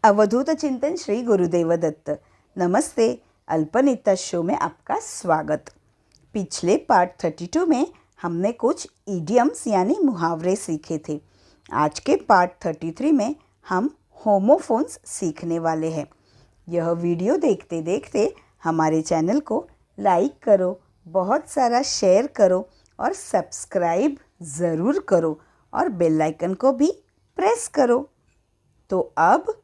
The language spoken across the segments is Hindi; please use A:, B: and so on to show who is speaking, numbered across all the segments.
A: अवधूत चिंतन श्री गुरुदेव दत्त। नमस्ते, अल्पनिता शो में आपका स्वागत। पिछले पार्ट 32 में हमने कुछ इडियम्स यानी मुहावरे सीखे थे। आज के पार्ट 33 में हम होमोफोन्स सीखने वाले हैं। यह वीडियो देखते देखते हमारे चैनल को लाइक करो, बहुत सारा शेयर करो और सब्सक्राइब ज़रूर करो और बेल आइकन को भी प्रेस करो। तो अब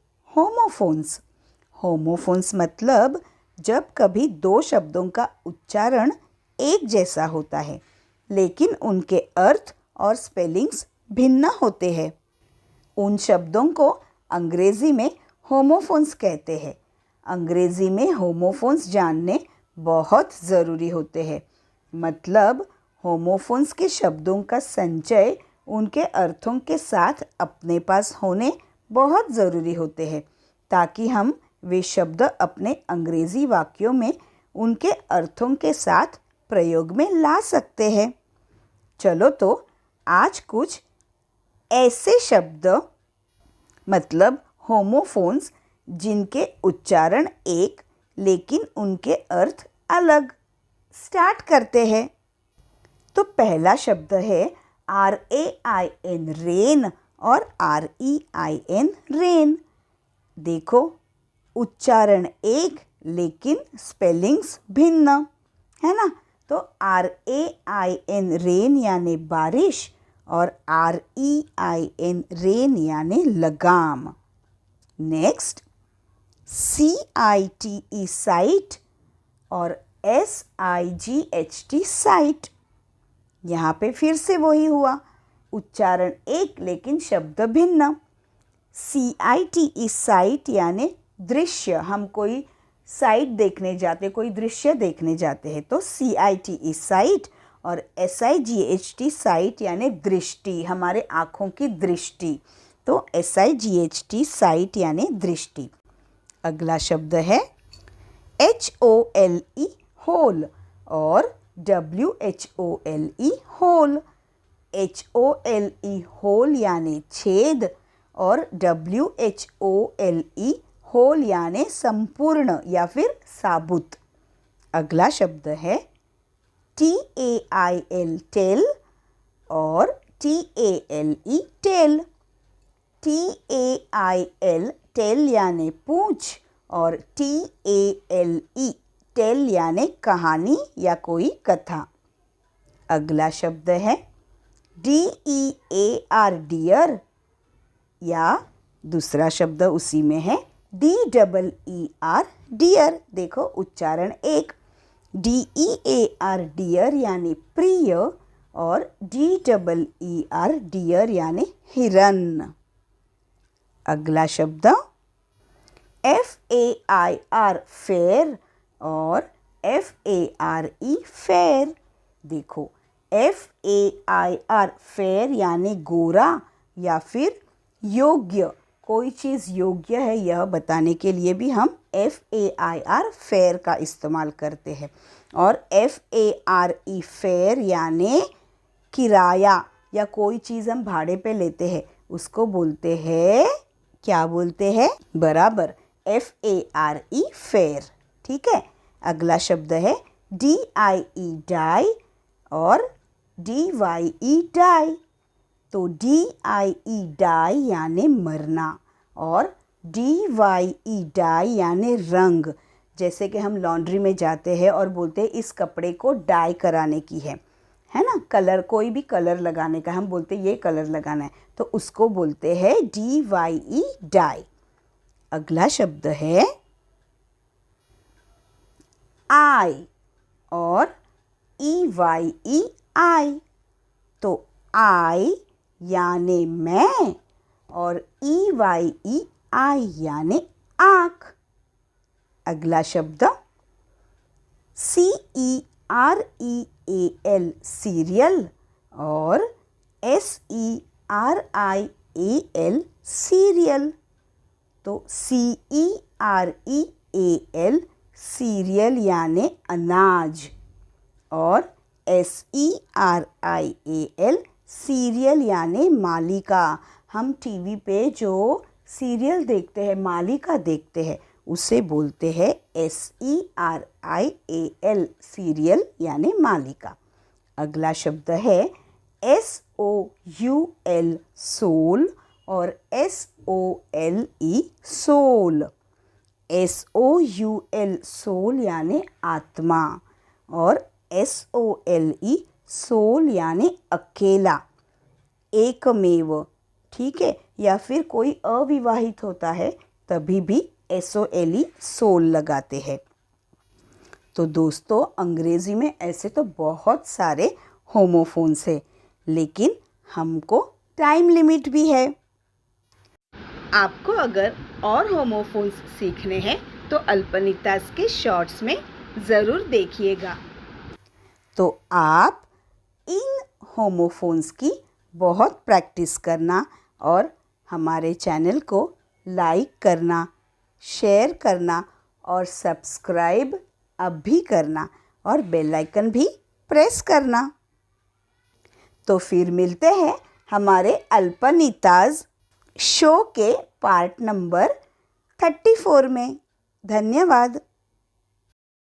A: होमोफोन्स मतलब जब कभी दो शब्दों का उच्चारण एक जैसा होता है लेकिन उनके अर्थ और स्पेलिंग्स भिन्न होते हैं। उन शब्दों को अंग्रेज़ी में होमोफोन्स कहते हैं। अंग्रेज़ी में होमोफोन्स जानने बहुत ज़रूरी होते हैं। मतलब होमोफोन्स के शब्दों का संचय उनके अर्थों के साथ अपने पास होने बहुत ज़रूरी होते हैं ताकि हम वे शब्द अपने अंग्रेज़ी वाक्यों में उनके अर्थों के साथ प्रयोग में ला सकते हैं। चलो तो आज कुछ ऐसे शब्द मतलब होमोफोन्स जिनके उच्चारण एक लेकिन उनके अर्थ अलग स्टार्ट करते हैं। तो पहला शब्द है RAIN रेन और REIN रेन। देखो, उच्चारण एक लेकिन स्पेलिंग्स भिन्न है ना। तो RAIN रेन यानी बारिश और REIN रेन यानी लगाम। नेक्स्ट CITE साइट और SIGHT साइट। यहाँ पे फिर से वही हुआ, उच्चारण एक लेकिन शब्द भिन्न। CITE साइट यानी दृश्य, हम कोई साइट देखने जाते, कोई दृश्य देखने जाते हैं तो CITE साइट और SIGHT साइट यानी दृष्टि, हमारे आँखों की दृष्टि। तो SIGHT साइट यानी दृष्टि। अगला शब्द है HOLE होल और WHOLE होल। HOLE होल यानी छेद और WHOLE होल यानी संपूर्ण या फिर साबुत। अगला शब्द है TAIL टेल और TALE टेल। TAIL टेल यानी पूंछ और TALE टेल यानी कहानी या कोई कथा। अगला शब्द है DEAR डियर या दूसरा शब्द उसी में है DEER डियर। देखो, उच्चारण एक, DEAR डियर यानी प्रिय और DEER डियर यानी हिरन। अगला शब्द FAIR फेयर और FARE फेयर। देखो, FAIR फेयर यानी गोरा या फिर योग्य, कोई चीज़ योग्य है यह बताने के लिए भी हम FAIR फेयर का इस्तेमाल करते हैं। और FARE फेयर यानी किराया या कोई चीज़ हम भाड़े पे लेते हैं उसको बोलते हैं, क्या बोलते हैं? बराबर, FARE फेयर। ठीक है। अगला शब्द है DIE डाई और DYE डाई। तो DIE डाई यानी मरना और DYE डाई यानी रंग। जैसे कि हम लॉन्ड्री में जाते हैं और बोलते हैं इस कपड़े को डाई कराने की है ना, कलर, कोई भी कलर लगाने का, हम बोलते हैं ये कलर लगाना है तो उसको बोलते हैं DYE डाई। अगला शब्द है I और EYE आई। तो I यानी मैं और EYE आई यानी आँख। अगला शब्द CEREAL सीरियल और SERIAL सीरियल। तो CEREAL सीरियल यानी अनाज और SERIAL सीरियल यानी मालिका। हम टीवी पे जो सीरियल देखते हैं, मालिका देखते हैं, उसे बोलते हैं SERIAL, सीरियल यानी मालिका। अगला शब्द है SOUL, सोल, और SOLE, सोल। SOUL, सोल यानी आत्मा, और SOLE, सोल यानी अकेला, एकमेव। ठीक है, या फिर कोई अविवाहित होता है तभी भी SOLE, सोल लगाते हैं। तो दोस्तों, अंग्रेज़ी में ऐसे तो बहुत सारे होमोफोन्स हैं, लेकिन हमको टाइम लिमिट भी है। आपको अगर और होमोफोन्स सीखने हैं तो अल्पनिताज के शॉर्ट्स में ज़रूर देखिएगा। तो आप इन होमोफोन्स की बहुत प्रैक्टिस करना और हमारे चैनल को लाइक करना, शेयर करना और सब्सक्राइब अब भी करना, और बेल आइकन भी प्रेस करना। तो फिर मिलते हैं हमारे अल्पनिताज शो के पार्ट नंबर 34 में। धन्यवाद।